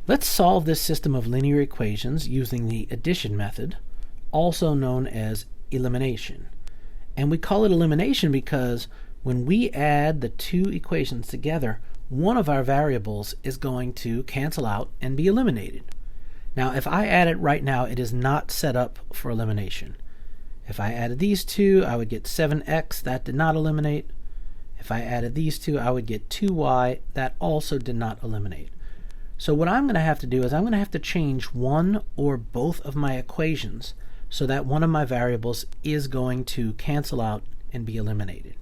Let's solve this system of linear equations using the addition method, also known as elimination. And we call it elimination because when we add the two equations together, one of our variables is going to cancel out and be eliminated. Now, if I add it right now, it is not set up for elimination. If I added these two, I would get 7x. That did not eliminate. If I added these two, I would get 2y. That also did not eliminate. So what I'm going to have to do is I'm going to have to change one or both of my equations so that one of my variables is going to cancel out and be eliminated.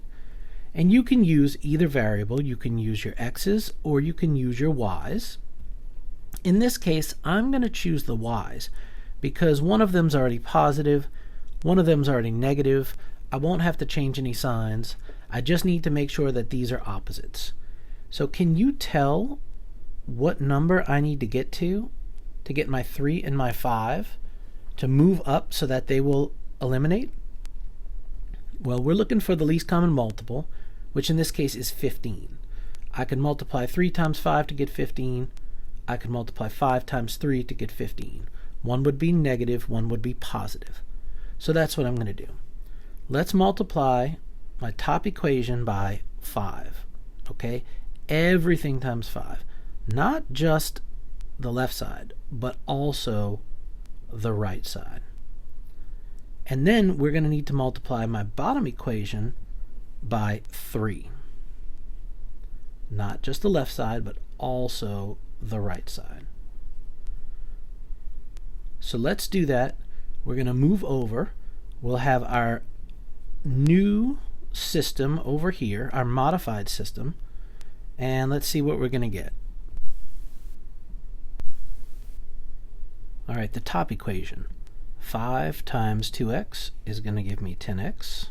And you can use either variable. You can use your x's or you can use your y's. In this case, I'm going to choose the y's because one of them is already positive, one of them is already negative. I won't have to change any signs. I just need to make sure that these are opposites. So can you tell what number I need to get my 3 and my 5 to move up so that they will eliminate? Well, we're looking for the least common multiple, which in this case is 15. I can multiply 3 times 5 to get 15. I can multiply 5 times 3 to get 15. One would be negative, one would be positive. So that's what I'm going to do. Let's multiply my top equation by 5. Okay? Everything times 5. Not just the left side, but also the right side. And then we're going to need to multiply my bottom equation by 3. Not just the left side, but also the right side. So let's do that. We're going to move over. We'll have our new system over here, our modified system, and let's see what we're going to get. All right, the top equation. 5 times 2x is going to give me 10x.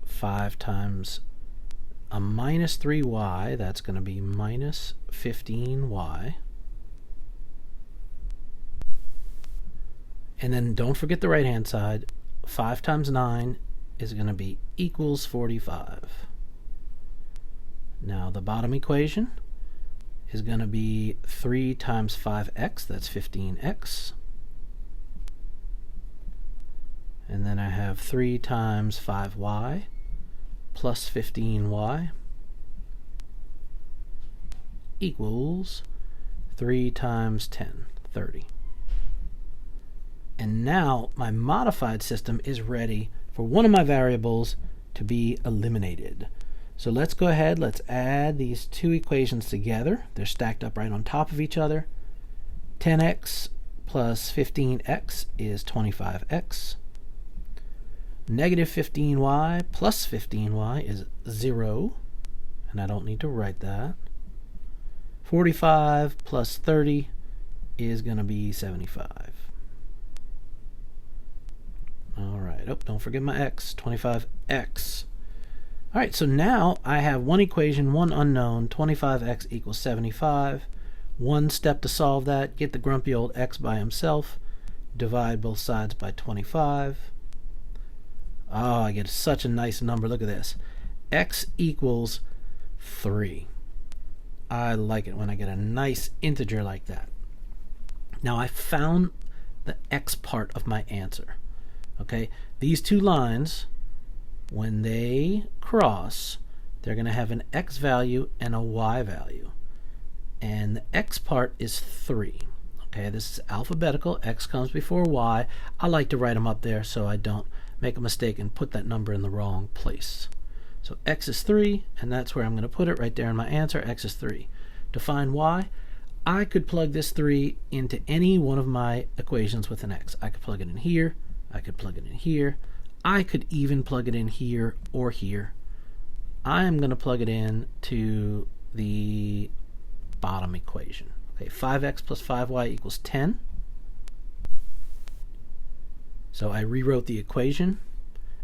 5 times a minus 3y, that's going to be minus 15y. And then don't forget the right-hand side. 5 times 9 is going to be equals 45. Now the bottom equation is going to be 3 times 5x, that's 15x. And then I have 3 times 5y plus 15y equals 3 times 10, 30. And now my modified system is ready for one of my variables to be eliminated. So let's go ahead, let's add these two equations together. They're stacked up right on top of each other. 10x plus 15x is 25x. Negative 15y plus 15y is 0, and I don't need to write that. 45 plus 30 is going to be 75. All right, oh, don't forget my x, 25x. All right, so now I have one equation, one unknown, 25x equals 75. One step to solve that, get the grumpy old x by himself, divide both sides by 25. Oh, I get such a nice number. Look at this. X equals 3. I like it when I get a nice integer like that. Now I found the x part of my answer. Okay, these two lines, when they cross, they're going to have an x value and a y value. And the x part is 3. Okay, this is alphabetical. X comes before y. I like to write them up there so I don't make a mistake and put that number in the wrong place. So x is 3, and that's where I'm going to put it right there in my answer. X is 3. To find y, I could plug this 3 into any one of my equations with an x. I could plug it in here. I could plug it in here. I could even plug it in here or here. I am going to plug it in to the bottom equation. Okay, 5x plus 5y equals 10. So I rewrote the equation,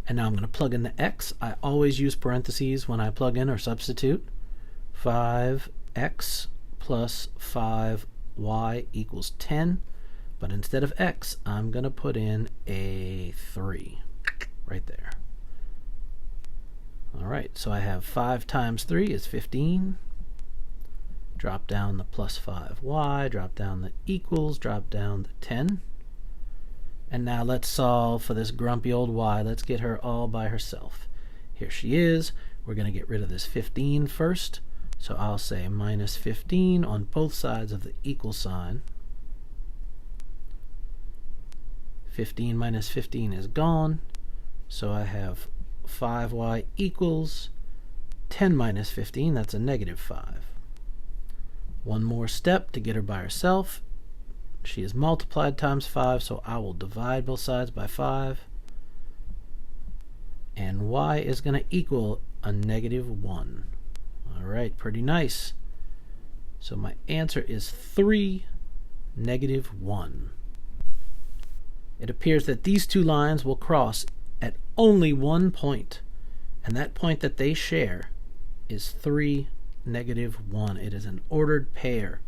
and now I'm going to plug in the x. I always use parentheses when I plug in or substitute. 5x plus 5y equals 10. But instead of x, I'm going to put in a 3 right there. All right, so I have 5 times 3 is 15. drop down the plus 5y, drop down the equals, drop down the 10. And now let's solve for this grumpy old y. Let's get her all by herself. Here she is. We're going to get rid of this 15 first. So I'll say minus 15 on both sides of the equal sign. 15 minus 15 is gone. So I have 5y equals 10 minus 15. That's a negative 5. One more step to get her by herself. She is multiplied times 5, so I will divide both sides by 5. And y is going to equal a negative 1. All right, pretty nice. So my answer is 3, negative 1. It appears that these two lines will cross at only one point, and that point that they share is 3, negative 1. It is an ordered pair.